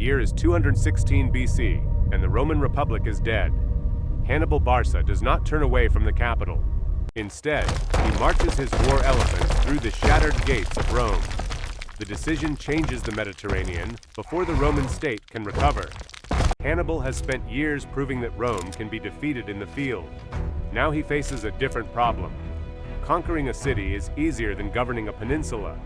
year is 216 BC, and the Roman Republic is dead. Hannibal Barca does not turn away from the capital. Instead, he marches his war elephant through the shattered gates of Rome. The decision changes the Mediterranean before the Roman state can recover. Hannibal has spent years proving that Rome can be defeated in the field. Now he faces a different problem. Conquering a city is easier than governing a peninsula.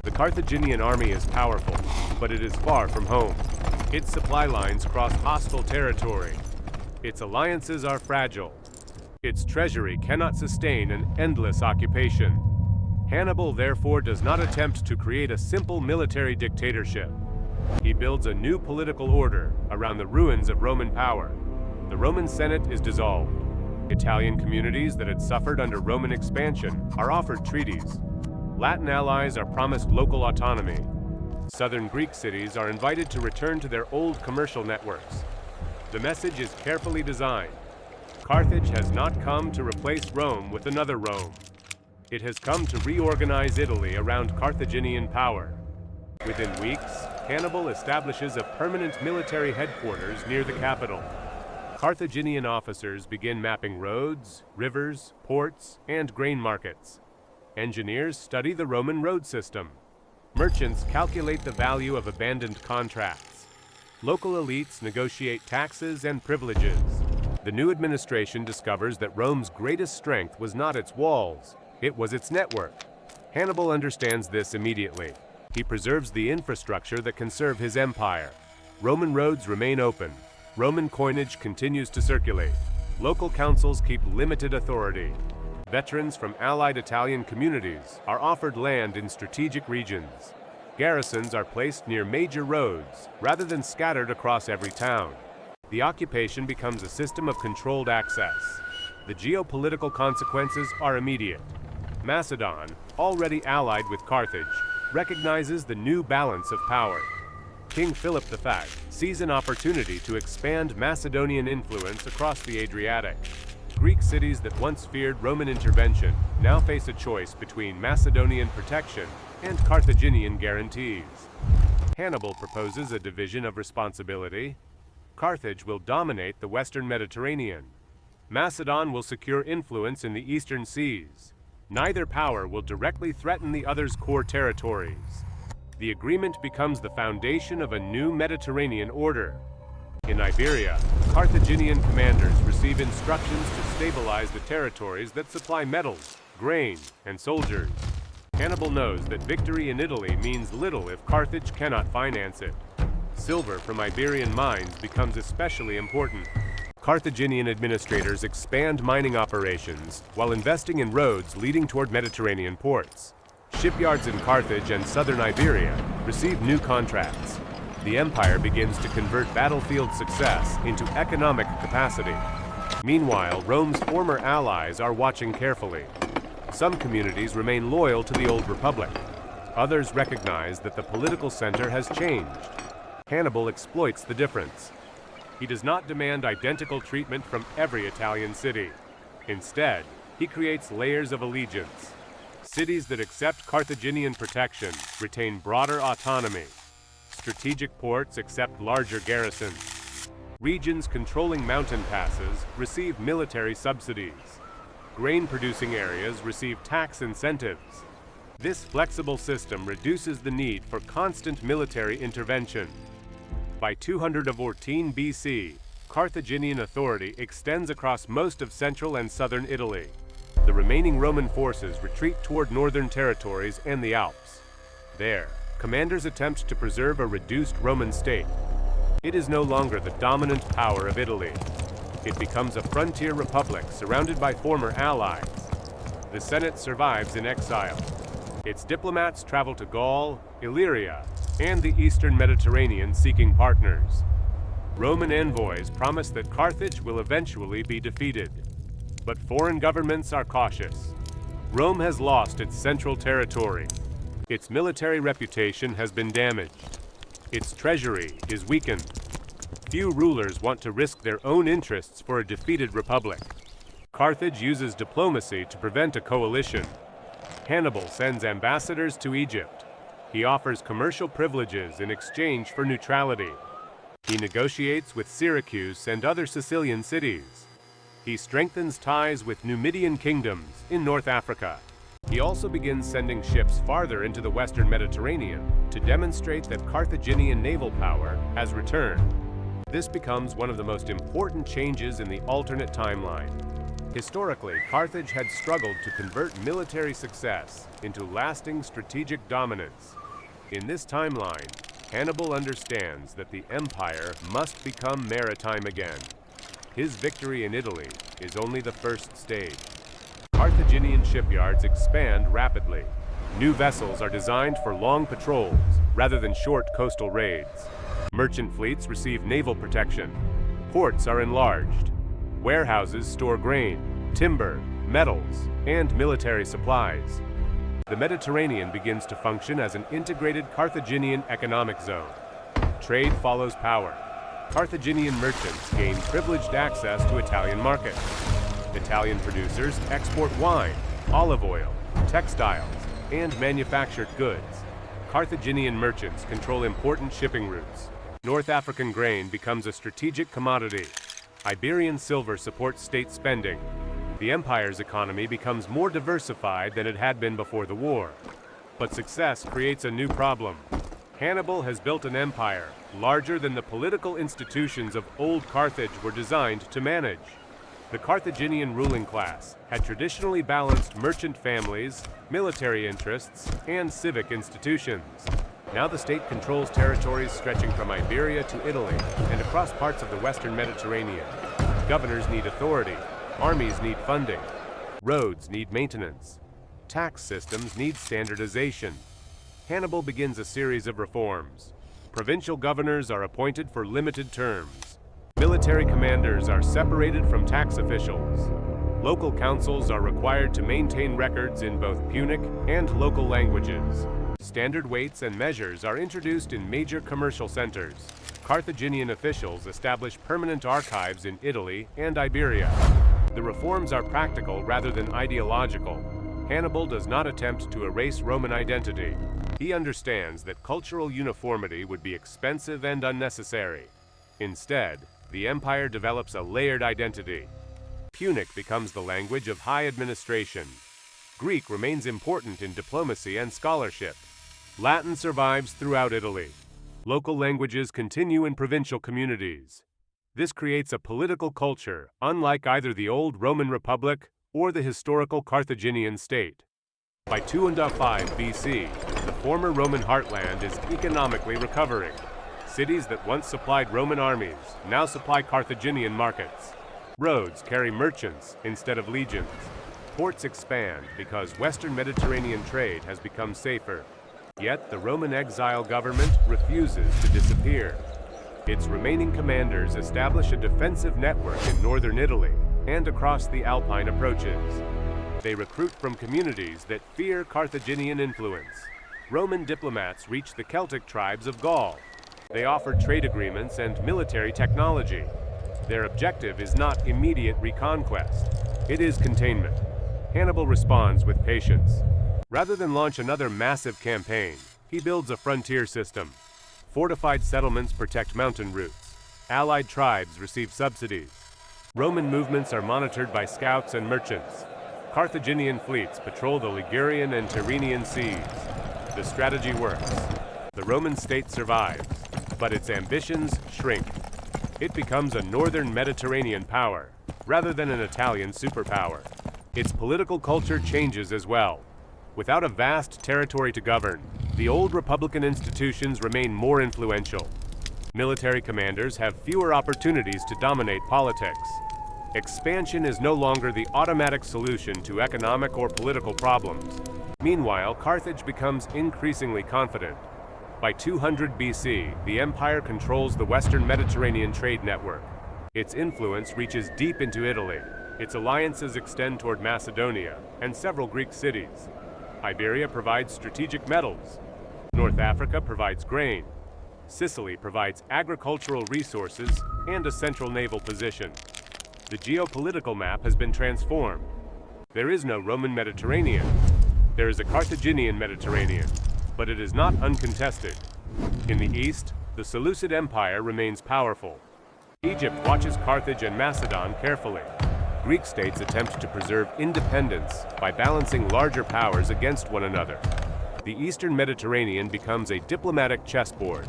The Carthaginian army is powerful, but it is far from home. Its supply lines cross hostile territory. Its alliances are fragile. Its treasury cannot sustain an endless occupation. Hannibal therefore does not attempt to create a simple military dictatorship. He builds a new political order around the ruins of Roman power. The Roman Senate is dissolved. Italian communities that had suffered under Roman expansion are offered treaties. Latin allies are promised local autonomy. Southern Greek cities are invited to return to their old commercial networks. The message is carefully designed. Carthage has not come to replace Rome with another Rome. It has come to reorganize Italy around Carthaginian power. Within weeks, Hannibal establishes a permanent military headquarters near the capital. Carthaginian officers begin mapping roads, rivers, ports, and grain markets. Engineers study the Roman road system. Merchants calculate the value of abandoned contracts. Local elites negotiate taxes and privileges. The new administration discovers that Rome's greatest strength was not its walls, it was its network. Hannibal understands this immediately. He preserves the infrastructure that can serve his empire. Roman roads remain open. Roman coinage continues to circulate. Local councils keep limited authority. Veterans from allied Italian communities are offered land in strategic regions. Garrisons are placed near major roads, rather than scattered across every town. The occupation becomes a system of controlled access. The geopolitical consequences are immediate. Macedon, already allied with Carthage, recognizes the new balance of power. King Philip V sees an opportunity to expand Macedonian influence across the Adriatic. Greek cities that once feared Roman intervention now face a choice between Macedonian protection and Carthaginian guarantees. Hannibal proposes a division of responsibility. Carthage will dominate the Western Mediterranean. Macedon will secure influence in the eastern seas. Neither power will directly threaten the other's core territories. The agreement becomes the foundation of a new Mediterranean order. In Iberia, Carthaginian commanders receive instructions to stabilize the territories that supply metals, grain, and soldiers. Hannibal knows that victory in Italy means little if Carthage cannot finance it. Silver from Iberian mines becomes especially important. Carthaginian administrators expand mining operations while investing in roads leading toward Mediterranean ports. Shipyards in Carthage and southern Iberia receive new contracts. The empire begins to convert battlefield success into economic capacity. Meanwhile, Rome's former allies are watching carefully. Some communities remain loyal to the old republic. Others recognize that the political center has changed. Hannibal exploits the difference. He does not demand identical treatment from every Italian city. Instead, he creates layers of allegiance. Cities that accept Carthaginian protection retain broader autonomy. Strategic ports accept larger garrisons. Regions controlling mountain passes receive military subsidies. Grain-producing areas receive tax incentives. This flexible system reduces the need for constant military intervention. By 214 BC, Carthaginian authority extends across most of central and southern Italy. The remaining Roman forces retreat toward northern territories and the Alps. There, commanders attempt to preserve a reduced Roman state. It is no longer the dominant power of Italy. It becomes a frontier republic surrounded by former allies. The Senate survives in exile. Its diplomats travel to Gaul, Illyria, and the eastern Mediterranean seeking partners. Roman envoys promise that Carthage will eventually be defeated. But foreign governments are cautious. Rome has lost its central territory. Its military reputation has been damaged. Its treasury is weakened. Few rulers want to risk their own interests for a defeated republic. Carthage uses diplomacy to prevent a coalition. Hannibal sends ambassadors to Egypt. He offers commercial privileges in exchange for neutrality. He negotiates with Syracuse and other Sicilian cities. He strengthens ties with Numidian kingdoms in North Africa. He also begins sending ships farther into the Western Mediterranean to demonstrate that Carthaginian naval power has returned. This becomes one of the most important changes in the alternate timeline. Historically, Carthage had struggled to convert military success into lasting strategic dominance. In this timeline, Hannibal understands that the empire must become maritime again. His victory in Italy is only the first stage. Carthaginian shipyards expand rapidly. New vessels are designed for long patrols rather than short coastal raids. Merchant fleets receive naval protection. Ports are enlarged. Warehouses store grain, timber, metals, and military supplies. The Mediterranean begins to function as an integrated Carthaginian economic zone. Trade follows power. Carthaginian merchants gain privileged access to Italian markets. Italian producers export wine, olive oil, textiles, and manufactured goods. Carthaginian merchants control important shipping routes. North African grain becomes a strategic commodity. Iberian silver supports state spending. The empire's economy becomes more diversified than it had been before the war. But success creates a new problem. Hannibal has built an empire larger than the political institutions of old Carthage were designed to manage. The Carthaginian ruling class had traditionally balanced merchant families, military interests, and civic institutions. Now the state controls territories stretching from Iberia to Italy and across parts of the Western Mediterranean. Governors need authority, armies need funding, roads need maintenance, tax systems need standardization. Hannibal begins a series of reforms. Provincial governors are appointed for limited terms. Military commanders are separated from tax officials. Local councils are required to maintain records in both Punic and local languages. Standard weights and measures are introduced in major commercial centers. Carthaginian officials establish permanent archives in Italy and Iberia. The reforms are practical rather than ideological. Hannibal does not attempt to erase Roman identity. He understands that cultural uniformity would be expensive and unnecessary. Instead, the empire develops a layered identity. Punic becomes the language of high administration. Greek remains important in diplomacy and scholarship. Latin survives throughout Italy. Local languages continue in provincial communities. This creates a political culture unlike either the old Roman Republic or the historical Carthaginian state. By 205 BC, the former Roman heartland is economically recovering. Cities that once supplied Roman armies now supply Carthaginian markets. Roads carry merchants instead of legions. Ports expand because Western Mediterranean trade has become safer. Yet the Roman exile government refuses to disappear. Its remaining commanders establish a defensive network in northern Italy and across the Alpine approaches. They recruit from communities that fear Carthaginian influence. Roman diplomats reach the Celtic tribes of Gaul. They offer trade agreements and military technology. Their objective is not immediate reconquest. It is containment. Hannibal responds with patience. Rather than launch another massive campaign, he builds a frontier system. Fortified settlements protect mountain routes. Allied tribes receive subsidies. Roman movements are monitored by scouts and merchants. Carthaginian fleets patrol the Ligurian and Tyrrhenian seas. The strategy works. The Roman state survives, but its ambitions shrink. It becomes a northern Mediterranean power, rather than an Italian superpower. Its political culture changes as well. Without a vast territory to govern, the old republican institutions remain more influential. Military commanders have fewer opportunities to dominate politics. Expansion is no longer the automatic solution to economic or political problems. Meanwhile, Carthage becomes increasingly confident. By 200 BC, the empire controls the Western Mediterranean trade network. Its influence reaches deep into Italy. Its alliances extend toward Macedonia and several Greek cities. Iberia provides strategic metals. North Africa provides grain. Sicily provides agricultural resources and a central naval position. The geopolitical map has been transformed. There is no Roman Mediterranean. There is a Carthaginian Mediterranean. but it is not uncontested. In the east, the Seleucid Empire remains powerful. Egypt watches Carthage and Macedon carefully. Greek states attempt to preserve independence by balancing larger powers against one another. The Eastern Mediterranean becomes a diplomatic chessboard.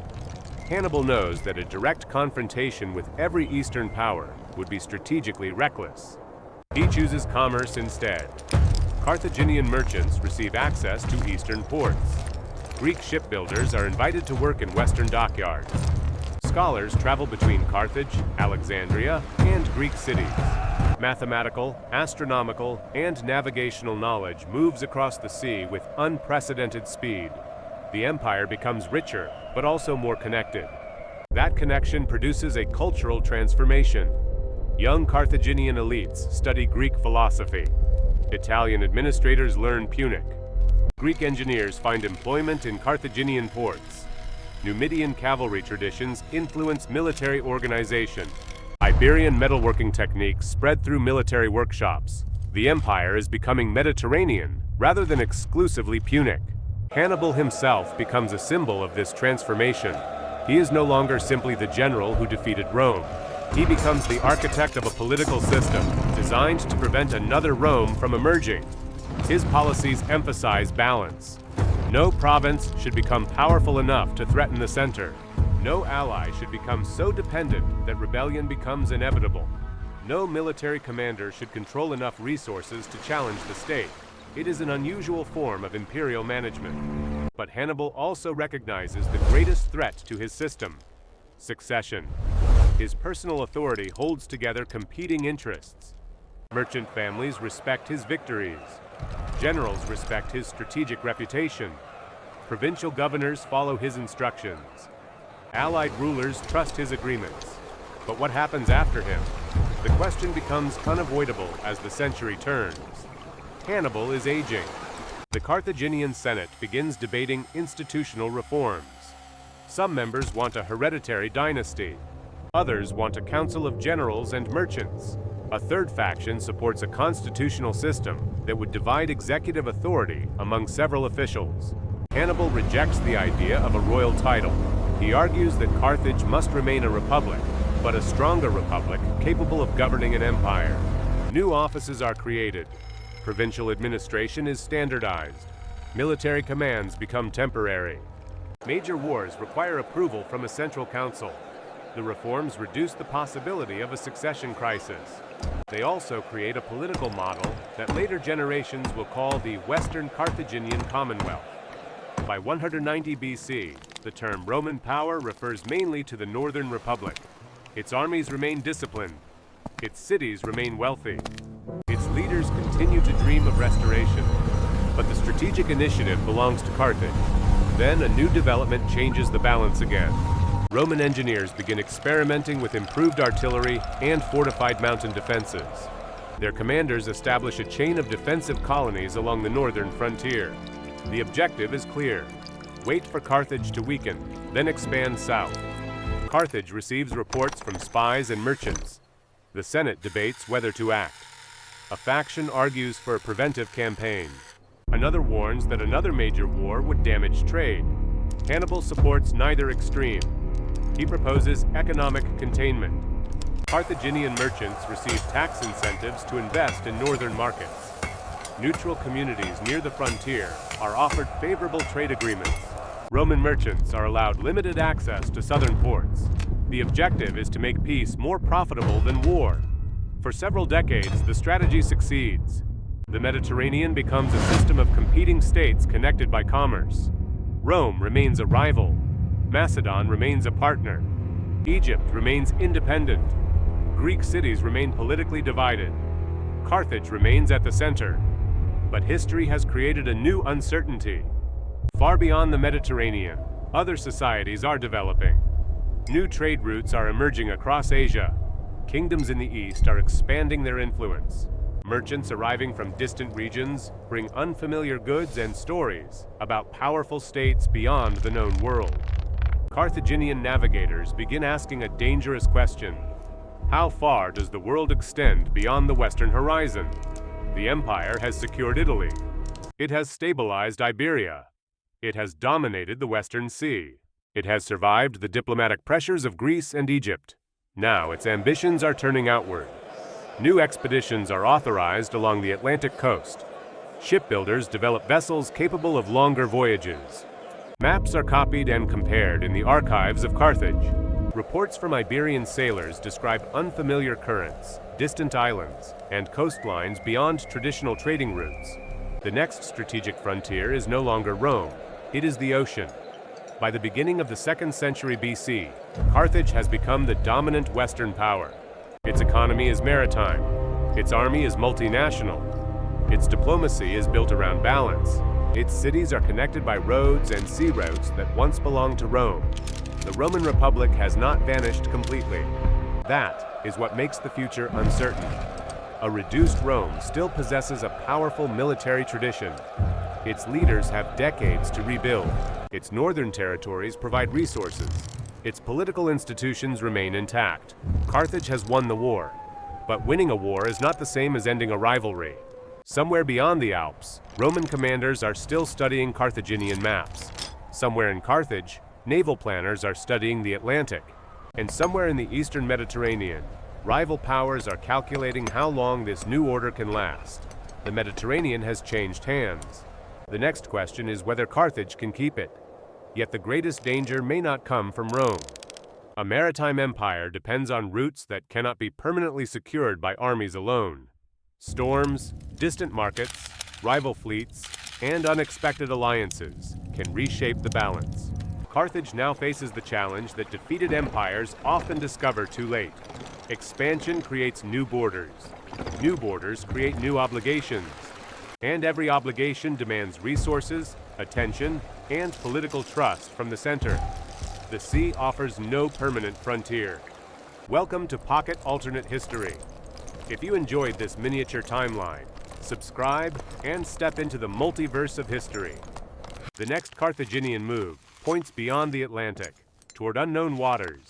Hannibal knows that a direct confrontation with every Eastern power would be strategically reckless. He chooses commerce instead. Carthaginian merchants receive access to Eastern ports. Greek shipbuilders are invited to work in Western dockyards. Scholars travel between Carthage, Alexandria, and Greek cities. Mathematical, astronomical, and navigational knowledge moves across the sea with unprecedented speed. The empire becomes richer, but also more connected. That connection produces a cultural transformation. Young Carthaginian elites study Greek philosophy. Italian administrators learn Punic. Greek engineers find employment in Carthaginian ports. Numidian cavalry traditions influence military organization. Iberian metalworking techniques spread through military workshops. The empire is becoming Mediterranean rather than exclusively Punic. Hannibal himself becomes a symbol of this transformation. He is no longer simply the general who defeated Rome. He becomes the architect of a political system designed to prevent another Rome from emerging. His policies emphasize balance. No province should become powerful enough to threaten the center. No ally should become so dependent that rebellion becomes inevitable. No military commander should control enough resources to challenge the state. It is an unusual form of imperial management. But Hannibal also recognizes the greatest threat to his system: succession. His personal authority holds together competing interests. Merchant families respect his victories. Generals respect his strategic reputation. Provincial governors follow his instructions. Allied rulers trust his agreements. But what happens after him? The question becomes unavoidable as the century turns. Hannibal is aging. The Carthaginian Senate begins debating institutional reforms. Some members want a hereditary dynasty. Others want a council of generals and merchants. A third faction supports a constitutional system that would divide executive authority among several officials. Hannibal rejects the idea of a royal title. He argues that Carthage must remain a republic, but a stronger republic capable of governing an empire. New offices are created. Provincial administration is standardized. Military commands become temporary. Major wars require approval from a central council. The reforms reduce the possibility of a succession crisis. They also create a political model that later generations will call the Western Carthaginian Commonwealth. By 190 BC, the term Roman power refers mainly to the Northern Republic. Its armies remain disciplined. Its cities remain wealthy. Its leaders continue to dream of restoration. But the strategic initiative belongs to Carthage. Then a new development changes the balance again. Roman engineers begin experimenting with improved artillery and fortified mountain defenses. Their commanders establish a chain of defensive colonies along the northern frontier. The objective is clear: wait for Carthage to weaken, then expand south. Carthage receives reports from spies and merchants. The Senate debates whether to act. A faction argues for a preventive campaign. Another warns that another major war would damage trade. Hannibal supports neither extreme. He proposes economic containment. Carthaginian merchants receive tax incentives to invest in northern markets. Neutral communities near the frontier are offered favorable trade agreements. Roman merchants are allowed limited access to southern ports. The objective is to make peace more profitable than war. For several decades, the strategy succeeds. The Mediterranean becomes a system of competing states connected by commerce. Rome remains a rival. Macedon remains a partner. Egypt remains independent. Greek cities remain politically divided. Carthage remains at the center. But history has created a new uncertainty. Far beyond the Mediterranean, other societies are developing. New trade routes are emerging across Asia. Kingdoms in the east are expanding their influence. Merchants arriving from distant regions bring unfamiliar goods and stories about powerful states beyond the known world. Carthaginian navigators begin asking a dangerous question: how far does the world extend beyond the western horizon? The empire has secured Italy. It has stabilized Iberia. It has dominated the Western Sea. It has survived the diplomatic pressures of Greece and Egypt. Now its ambitions are turning outward. New expeditions are authorized along the Atlantic coast. Shipbuilders develop vessels capable of longer voyages. Maps are copied and compared in the archives of Carthage. Reports from Iberian sailors describe unfamiliar currents, distant islands, and coastlines beyond traditional trading routes. The next strategic frontier is no longer Rome, it is the ocean. By the beginning of the 2nd century BC, Carthage has become the dominant Western power. Its economy is maritime, its army is multinational, its diplomacy is built around balance. Its cities are connected by roads and sea routes that once belonged to Rome. The Roman Republic has not vanished completely. That is what makes the future uncertain. A reduced Rome still possesses a powerful military tradition. Its leaders have decades to rebuild. Its northern territories provide resources. Its political institutions remain intact. Carthage has won the war. But winning a war is not the same as ending a rivalry. Somewhere beyond the Alps, Roman commanders are still studying Carthaginian maps. Somewhere in Carthage, naval planners are studying the Atlantic. And somewhere in the eastern Mediterranean, rival powers are calculating how long this new order can last. The Mediterranean has changed hands. The next question is whether Carthage can keep it. Yet the greatest danger may not come from Rome. A maritime empire depends on routes that cannot be permanently secured by armies alone. Storms, distant markets, rival fleets, and unexpected alliances can reshape the balance. Carthage now faces the challenge that defeated empires often discover too late. Expansion creates new borders. New borders create new obligations. And every obligation demands resources, attention, and political trust from the center. The sea offers no permanent frontier. Welcome to Pocket Alternate History. If you enjoyed this miniature timeline, subscribe and step into the multiverse of history. The next Carthaginian move points beyond the Atlantic, toward unknown waters,